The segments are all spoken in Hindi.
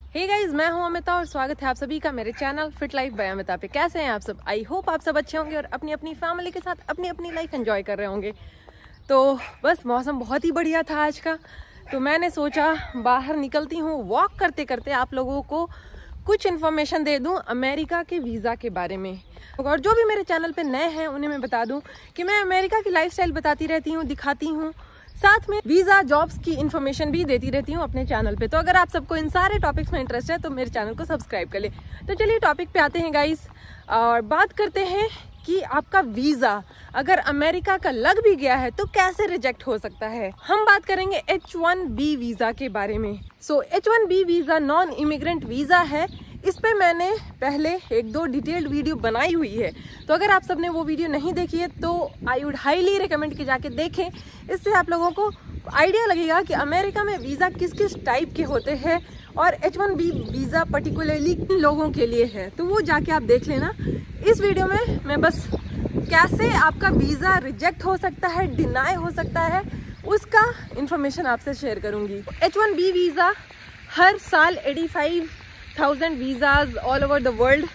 हे गाइज, मैं हूं अमिता और स्वागत है आप सभी का मेरे channel fit life by Amita पे। कैसे हैं आप सब? आई होप आप सब अच्छे होंगे और अपनी अपनी फैमिली के साथ अपनी अपनी लाइफ एंजॉय कर रहे होंगे। तो बस मौसम बहुत ही बढ़िया था आज का, तो मैंने सोचा बाहर निकलती हूँ, वॉक करते करते आप लोगों को कुछ इन्फॉर्मेशन दे दूँ अमेरिका के वीज़ा के बारे में। और जो भी मेरे चैनल पे नए हैं उन्हें मैं बता दूँ कि मैं अमेरिका की लाइफस्टाइल बताती रहती हूँ, दिखाती हूँ, साथ में वीज़ा जॉब्स की इन्फॉर्मेशन भी देती रहती हूँ अपने चैनल पे। तो अगर आप सबको इन सारे टॉपिक्स में इंटरेस्ट है तो मेरे चैनल को सब्सक्राइब कर ले। तो चलिए टॉपिक पे आते हैं गाइस, और बात करते हैं कि आपका वीज़ा अगर अमेरिका का लग भी गया है तो कैसे रिजेक्ट हो सकता है। हम बात करेंगे H1B वीज़ा के बारे में। H1B visa non immigrant visa है। इस पे मैंने पहले एक दो डिटेल्ड वीडियो बनाई हुई है, तो अगर आप सबने वो वीडियो नहीं देखी है तो आई वुड हाईली रिकमेंड कि जाके देखें। इससे आप लोगों को आइडिया लगेगा कि अमेरिका में वीज़ा किस किस टाइप के होते हैं और H1B वीज़ा पर्टिकुलरली किन लोगों के लिए है, तो वो जाके आप देख लेना। इस वीडियो में मैं बस कैसे आपका वीज़ा रिजेक्ट हो सकता है, डिनाई हो सकता है, उसका इंफॉर्मेशन आपसे शेयर करूँगी। H1B वीज़ा हर साल 85,000 visas all over the world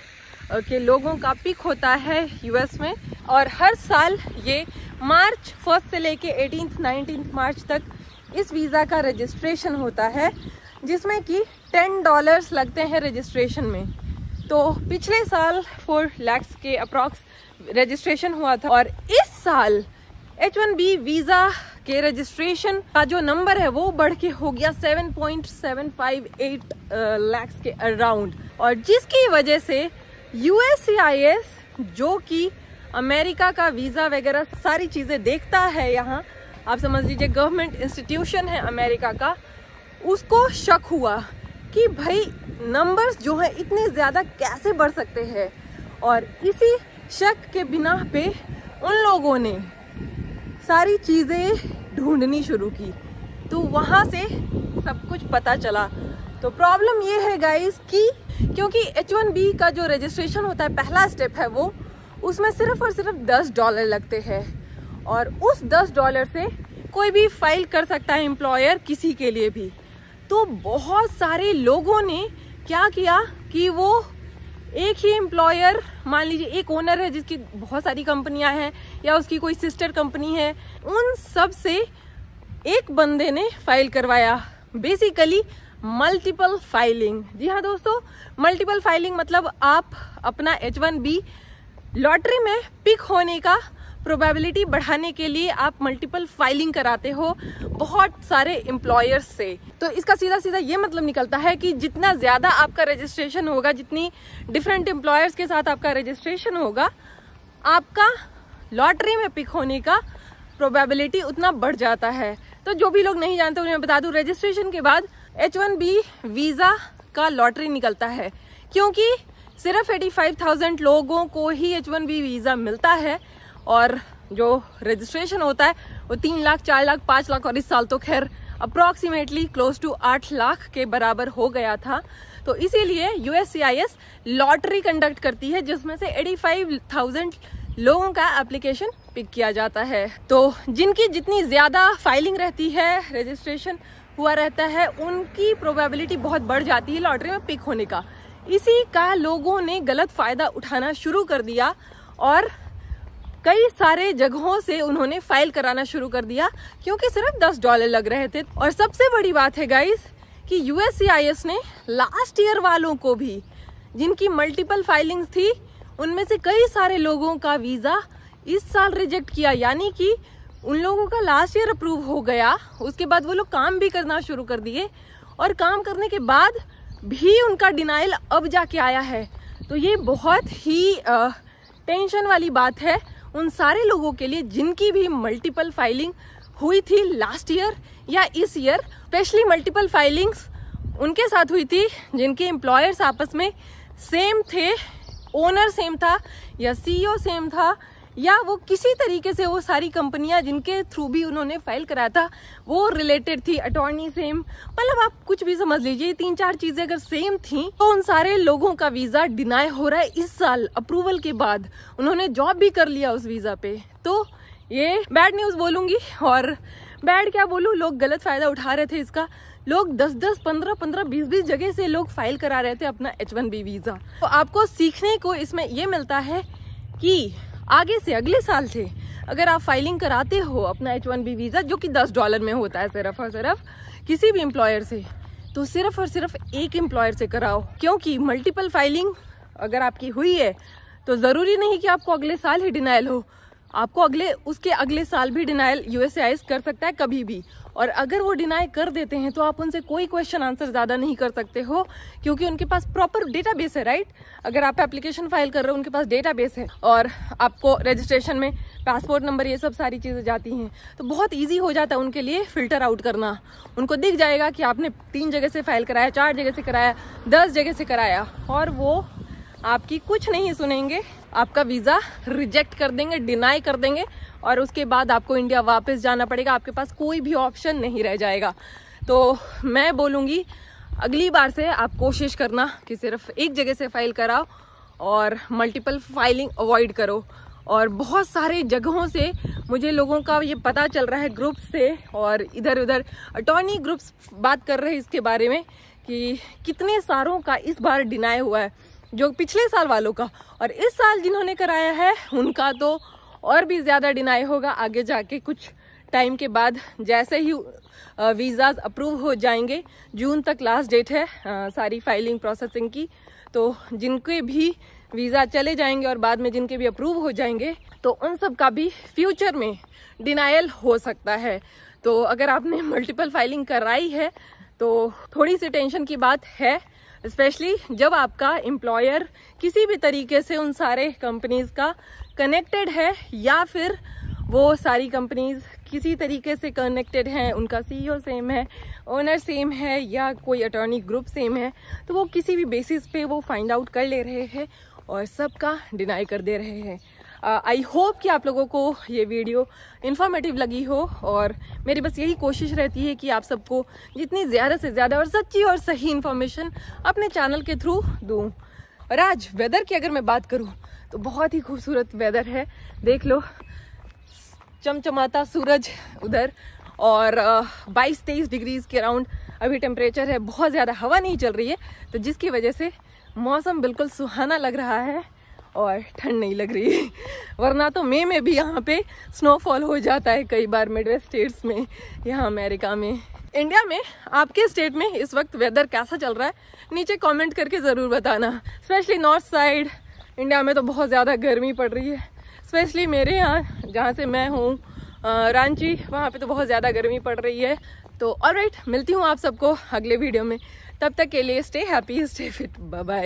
के लोगों का पिक होता है यूएस में, और हर साल ये मार्च 1 से लेके 18-19 मार्च तक इस वीज़ा का रजिस्ट्रेशन होता है, जिसमें कि $10 लगते हैं रजिस्ट्रेशन में। तो पिछले साल 4 लाख के अप्रॉक्स रजिस्ट्रेशन हुआ था, और इस साल H1B वीज़ा के रजिस्ट्रेशन का जो नंबर है वो बढ़ के हो गया 7.758 लाख के अराउंड, और जिसकी वजह से USCIS जो कि अमेरिका का वीज़ा वगैरह सारी चीज़ें देखता है, यहाँ आप समझ लीजिए गवर्नमेंट इंस्टीट्यूशन है अमेरिका का, उसको शक हुआ कि भाई नंबर्स जो है इतने ज़्यादा कैसे बढ़ सकते हैं। और इसी शक के बिना पे उन लोगों ने सारी चीज़ें ढूंढनी शुरू की, तो वहाँ से सब कुछ पता चला। तो प्रॉब्लम ये है गाइस कि क्योंकि H1B का जो रजिस्ट्रेशन होता है, पहला स्टेप है वो, उसमें सिर्फ और सिर्फ $10 लगते हैं, और उस $10 से कोई भी फाइल कर सकता है एम्प्लॉयर किसी के लिए भी। तो बहुत सारे लोगों ने क्या किया कि वो एक ही एम्प्लॉयर, मान लीजिए एक ओनर है जिसकी बहुत सारी कंपनियां हैं या उसकी कोई सिस्टर कंपनी है, उन सब से एक बंदे ने फाइल करवाया। Basically multiple filing. जी हाँ दोस्तों, मल्टीपल फाइलिंग मतलब आप अपना H1B लॉटरी में पिक होने का प्रोबेबिलिटी बढ़ाने के लिए आप मल्टीपल फाइलिंग कराते हो बहुत सारे एम्प्लॉयर्स से। तो इसका सीधा सीधा ये मतलब निकलता है कि जितना ज़्यादा आपका रजिस्ट्रेशन होगा, जितनी डिफरेंट एम्प्लॉयर्स के साथ आपका रजिस्ट्रेशन होगा, आपका लॉटरी में पिक होने का प्रोबेबिलिटी उतना बढ़ जाता है। तो जो भी लोग नहीं जानते उन्हें बता दूं, रजिस्ट्रेशन के बाद H1B वीज़ा का लॉटरी निकलता है, क्योंकि सिर्फ 85,000 लोगों को ही H1B वीज़ा मिलता है, और जो रजिस्ट्रेशन होता है वो 3 लाख, 4 लाख, 5 लाख, और इस साल तो खैर अप्रॉक्सीमेटली क्लोज टू 8 लाख के बराबर हो गया था। तो इसीलिए USCIS लॉटरी कंडक्ट करती है, जिसमें से 85,000 लोगों का एप्लीकेशन पिक किया जाता है। तो जिनकी जितनी ज़्यादा फाइलिंग रहती है, रजिस्ट्रेशन हुआ रहता है, उनकी प्रोबेबिलिटी बहुत बढ़ जाती है लॉटरी में पिक होने का। इसी का लोगों ने गलत फ़ायदा उठाना शुरू कर दिया, और कई सारे जगहों से उन्होंने फाइल कराना शुरू कर दिया, क्योंकि सिर्फ $10 लग रहे थे। और सबसे बड़ी बात है गाइस कि USCIS ने लास्ट ईयर वालों को भी, जिनकी मल्टीपल फाइलिंग्स थी, उनमें से कई सारे लोगों का वीज़ा इस साल रिजेक्ट किया। यानी कि उन लोगों का लास्ट ईयर अप्रूव हो गया, उसके बाद वो लोग काम भी करना शुरू कर दिए, और काम करने के बाद भी उनका डिनाइल अब जाके आया है। तो ये बहुत ही टेंशन वाली बात है उन सारे लोगों के लिए जिनकी भी मल्टीपल फाइलिंग हुई थी लास्ट ईयर या इस ईयर। स्पेशली मल्टीपल फाइलिंग्स उनके साथ हुई थी जिनके एम्प्लॉयर्स आपस में सेम थे, ओनर सेम था या CEO सेम था, या वो किसी तरीके से वो सारी कंपनियां जिनके थ्रू भी उन्होंने फाइल कराया था वो रिलेटेड थी, अटॉर्नी सेम, मतलब आप कुछ भी समझ लीजिए 3-4 चीजें अगर सेम थी, तो उन सारे लोगों का वीजा डिनाई हो रहा है इस साल अप्रूवल के बाद। उन्होंने जॉब भी कर लिया उस वीजा पे। तो ये बैड न्यूज बोलूंगी, और बैड क्या बोलूं, लोग गलत फायदा उठा रहे थे इसका, लोग 10-10, 15-15, 20-20 जगह से लोग फाइल करा रहे थे अपना H1B वीजा। तो आपको सीखने को इसमें ये मिलता है कि आगे से अगले साल से अगर आप फाइलिंग कराते हो अपना H1B वीजा, जो कि $10 में होता है सिर्फ और सिर्फ किसी भी एम्प्लॉयर से, तो सिर्फ और सिर्फ एक एम्प्लॉयर से कराओ। क्योंकि मल्टीपल फाइलिंग अगर आपकी हुई है तो जरूरी नहीं कि आपको अगले साल ही डिनाइल हो, आपको उसके अगले साल भी डिनाइल USCIS कर सकता है कभी भी। और अगर वो डिनाई कर देते हैं तो आप उनसे कोई क्वेश्चन आंसर ज़्यादा नहीं कर सकते हो, क्योंकि उनके पास प्रॉपर डेटाबेस है, राइट। अगर आप एप्लीकेशन फाइल कर रहे हो, उनके पास डेटाबेस है और आपको रजिस्ट्रेशन में पासपोर्ट नंबर, ये सब सारी चीज़ें जाती हैं, तो बहुत ईजी हो जाता है उनके लिए फ़िल्टर आउट करना। उनको दिख जाएगा कि आपने 3 जगह से फाइल कराया, 4 जगह से कराया, 10 जगह से कराया, और वो आपकी कुछ नहीं सुनेंगे, आपका वीज़ा रिजेक्ट कर देंगे, डिनाई कर देंगे, और उसके बाद आपको इंडिया वापस जाना पड़ेगा। आपके पास कोई भी ऑप्शन नहीं रह जाएगा। तो मैं बोलूँगी अगली बार से आप कोशिश करना कि सिर्फ एक जगह से फाइल कराओ और मल्टीपल फाइलिंग अवॉइड करो। और बहुत सारे जगहों से मुझे लोगों का ये पता चल रहा है, ग्रुप से, और इधर उधर अटॉर्नी ग्रुप्स बात कर रहे हैं इसके बारे में कि कितने सारों का इस बार डिनाई हुआ है, जो पिछले साल वालों का, और इस साल जिन्होंने कराया है उनका तो और भी ज़्यादा डिनाई होगा आगे जाके कुछ टाइम के बाद। जैसे ही वीज़ाज अप्रूव हो जाएंगे, जून तक लास्ट डेट है सारी फाइलिंग प्रोसेसिंग की, तो जिनके भी वीज़ा चले जाएंगे और बाद में जिनके भी अप्रूव हो जाएंगे, तो उन सब का भी फ्यूचर में डिनायल हो सकता है। तो अगर आपने मल्टीपल फाइलिंग कराई है तो थोड़ी सी टेंशन की बात है, स्पेशली जब आपका एम्प्लॉयर किसी भी तरीके से उन सारे कंपनीज का कनेक्टेड है, या फिर वो सारी कंपनीज किसी तरीके से कनेक्टेड हैं, उनका CEO सेम है, ओनर सेम है, या कोई अटॉर्नी ग्रुप सेम है, तो वो किसी भी बेसिस पे वो फाइंड आउट कर ले रहे हैं और सबका डिनाई कर दे रहे हैं। आई होप कि आप लोगों को ये वीडियो इन्फॉर्मेटिव लगी हो, और मेरी बस यही कोशिश रहती है कि आप सबको जितनी ज़्यादा से ज़्यादा और सच्ची और सही इन्फॉर्मेशन अपने चैनल के थ्रू दूँ। और आज वेदर की अगर मैं बात करूँ तो बहुत ही खूबसूरत वेदर है, देख लो, चमचमाता सूरज उधर, और 22-23 डिग्रीज के अराउंड अभी टेम्परेचर है, बहुत ज़्यादा हवा नहीं चल रही है, तो जिसकी वजह से मौसम बिल्कुल सुहाना लग रहा है और ठंड नहीं लग रही है। वरना तो मई में भी यहाँ पे स्नोफॉल हो जाता है कई बार मिडवेस्ट स्टेट्स में, यहाँ अमेरिका में। इंडिया में आपके स्टेट में इस वक्त वेदर कैसा चल रहा है नीचे कमेंट करके ज़रूर बताना। स्पेशली नॉर्थ साइड इंडिया में तो बहुत ज़्यादा गर्मी पड़ रही है, स्पेशली मेरे यहाँ जहाँ से मैं हूँ रांची, वहाँ पे तो बहुत ज़्यादा गर्मी पड़ रही है। तो ऑलराइट, मिलती हूँ आप सबको अगले वीडियो में, तब तक के लिए stay happy, stay fit, bye bye.